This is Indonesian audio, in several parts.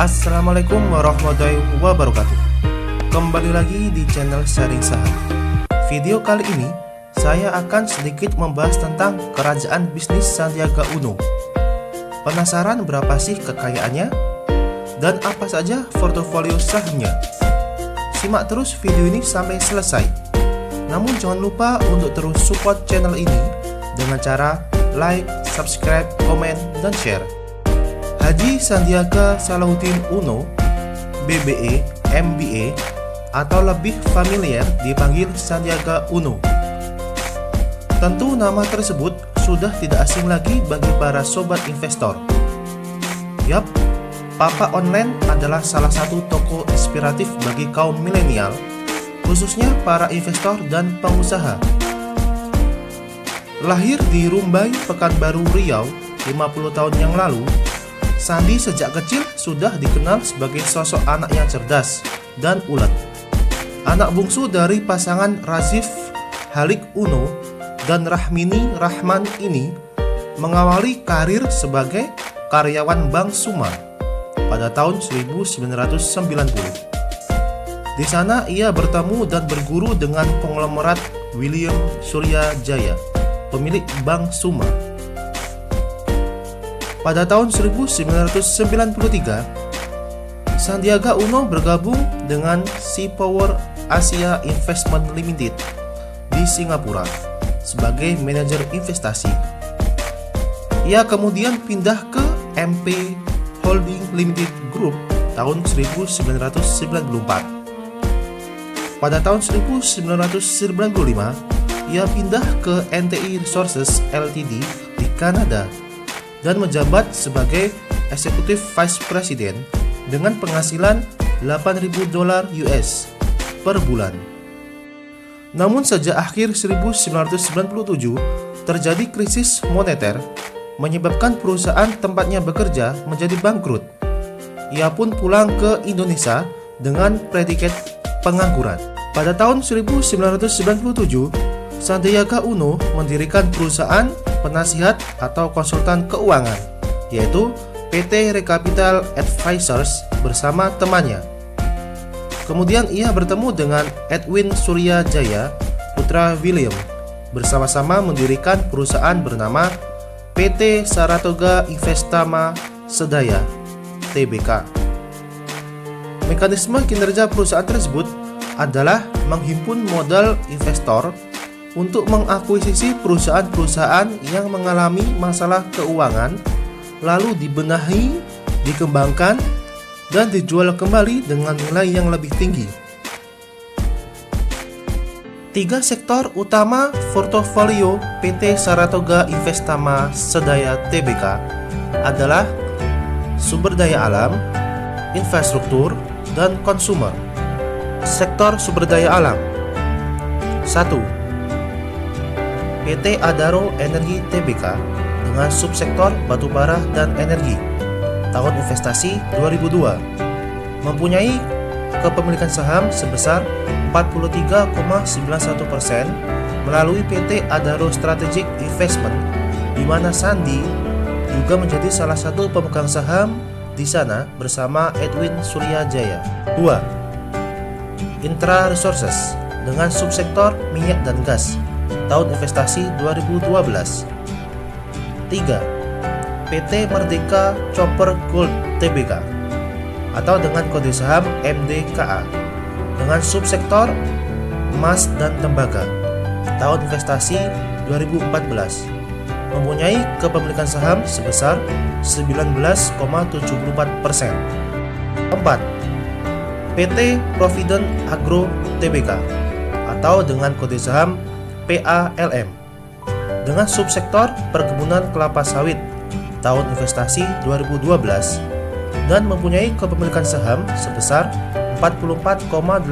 Assalamualaikum warahmatullahi wabarakatuh. Kembali lagi di channel Sharing Saham. Video kali ini saya akan sedikit membahas tentang kerajaan bisnis Sandiaga Uno. Penasaran berapa sih kekayaannya? Dan apa saja portofolio sahamnya? Simak terus video ini sampai selesai. Namun jangan lupa untuk terus support channel ini dengan cara like, subscribe, komen, dan share. Haji Sandiaga Salahuddin Uno, BBE, MBA, atau lebih familiar dipanggil Sandiaga Uno. Tentu nama tersebut sudah tidak asing lagi bagi para sobat investor. Yap, Papa Online adalah salah satu toko inspiratif bagi kaum milenial, khususnya para investor dan pengusaha. Lahir di Rumbai, Pekanbaru, Riau, 50 tahun yang lalu, Sandi sejak kecil sudah dikenal sebagai sosok anak yang cerdas dan ulet. Anak bungsu dari pasangan Razif Halik Uno dan Rahmini Rahman ini mengawali karir sebagai karyawan Bank Suma pada tahun 1990. Di sana ia bertemu dan berguru dengan konglomerat William Surya Jaya, pemilik Bank Suma. Pada tahun 1993, Sandiaga Uno bergabung dengan Seapower Asia Investment Limited di Singapura sebagai manajer investasi. Ia kemudian pindah ke MP Holding Limited Group tahun 1994. Pada tahun 1995, ia pindah ke NTI Resources Ltd di Kanada dan menjabat sebagai Executive Vice President dengan penghasilan $8.000 US per bulan. Namun sejak akhir 1997 terjadi krisis moneter menyebabkan perusahaan tempatnya bekerja menjadi bangkrut. Ia pun pulang ke Indonesia dengan predikat pengangguran. Pada tahun 1997, Sandiaga Uno mendirikan perusahaan penasihat atau konsultan keuangan, yaitu PT Recapital Advisors bersama temannya. Kemudian ia bertemu dengan Edwin Surya Jaya, putra William, bersama-sama mendirikan perusahaan bernama PT Saratoga Investama Sedaya, Tbk. Mekanisme kinerja perusahaan tersebut adalah menghimpun modal investor untuk mengakuisisi perusahaan-perusahaan yang mengalami masalah keuangan, lalu dibenahi, dikembangkan, dan dijual kembali dengan nilai yang lebih tinggi. 3 sektor utama portofolio PT Saratoga Investama Sedaya Tbk adalah sumber daya alam, infrastruktur, dan konsumer. Sektor sumber daya alam. 1. PT Adaro Energi Tbk dengan subsektor batubara dan energi. Tahun investasi 2002. Mempunyai kepemilikan saham sebesar 43,91% melalui PT Adaro Strategic Investment, di mana Sandi juga menjadi salah satu pemegang saham di sana bersama Edwin Surya Jaya. 2. Intra Resources dengan subsektor minyak dan gas. Tahun investasi 2012. 3. PT Merdeka Copper Gold Tbk atau dengan kode saham MDKA dengan subsektor emas dan tembaga. Tahun investasi 2014. Mempunyai kepemilikan saham sebesar 19,74%. 4. PT Provident Agro Tbk atau dengan kode saham PALM dengan subsektor perkebunan kelapa sawit. Tahun investasi 2012 dan mempunyai kepemilikan saham sebesar 44,88%.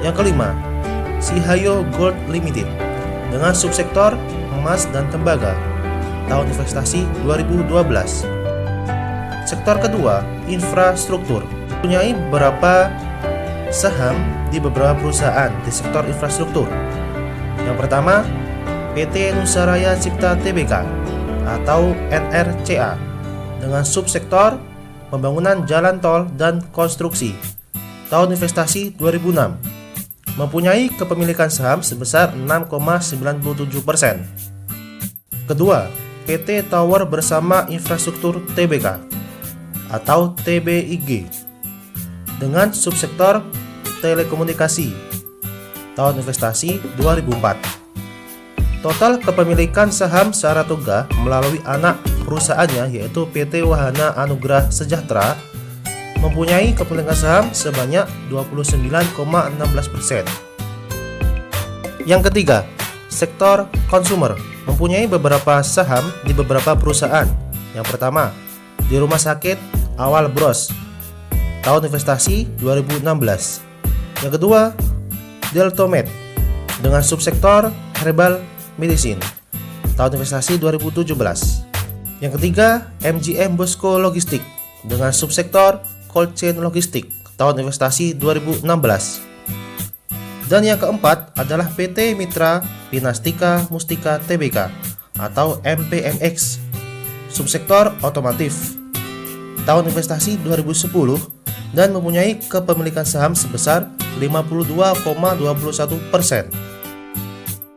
Yang kelima, Sihayo Gold Limited dengan subsektor emas dan tembaga. Tahun investasi 2012. Sektor kedua, infrastruktur. Mempunyai beberapa saham di beberapa perusahaan di sektor infrastruktur. Yang pertama, PT Nusaraya Cipta Tbk atau NRCA dengan subsektor pembangunan jalan tol dan konstruksi. Tahun investasi 2006. Mempunyai kepemilikan saham sebesar 6,97%. Kedua, PT Tower Bersama Infrastruktur Tbk atau TBIG dengan subsektor telekomunikasi. Tahun investasi 2004. Total kepemilikan saham Saratoga melalui anak perusahaannya yaitu PT Wahana Anugrah Sejahtera mempunyai kepemilikan saham sebanyak 29,16%. Yang ketiga, sektor consumer mempunyai beberapa saham di beberapa perusahaan. Yang pertama, di Rumah Sakit Awal Bros. Tahun investasi 2016. Yang kedua, Deltomed dengan subsektor herbal medicine. Tahun investasi 2017. Yang ketiga, MGM Bosco Logistik dengan subsektor cold chain logistik. Tahun investasi 2016. Dan yang keempat adalah PT Mitra Pinastika Mustika Tbk atau MPMX, subsektor otomotif. Tahun investasi 2010 dan mempunyai kepemilikan saham sebesar 52,21%.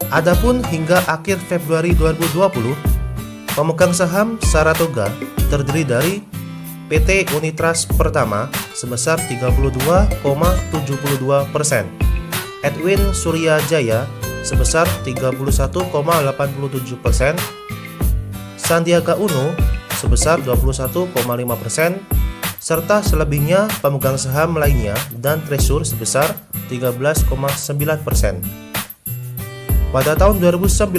Adapun hingga akhir Februari 2020, pemegang saham Saratoga terdiri dari PT Unitras Pertama sebesar 32,72%, Edwin Surya Jaya sebesar 31,87%, Sandiaga Uno sebesar 21,5%, serta selebihnya pemegang saham lainnya dan treasure sebesar 13,9%. Pada tahun 2019,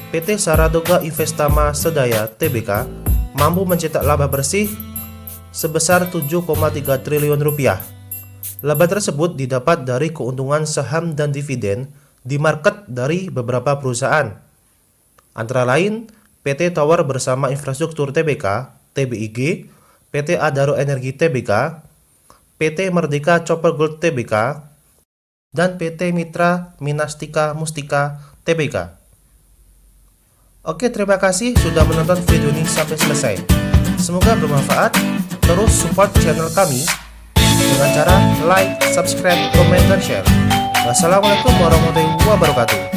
PT Saratoga Investama Sedaya Tbk mampu mencetak laba bersih sebesar 7,3 triliun rupiah. Laba tersebut didapat dari keuntungan saham dan dividen di market dari beberapa perusahaan, antara lain PT Tower Bersama Infrastruktur Tbk (TBIG), PT Adaro Energi Tbk, PT Merdeka Copper Gold Tbk, dan PT Mitra Minastika Mustika Tbk. Oke, terima kasih sudah menonton video ini sampai selesai. Semoga bermanfaat. Terus support channel kami dengan cara like, subscribe, komen, dan share. Wassalamualaikum warahmatullahi wabarakatuh.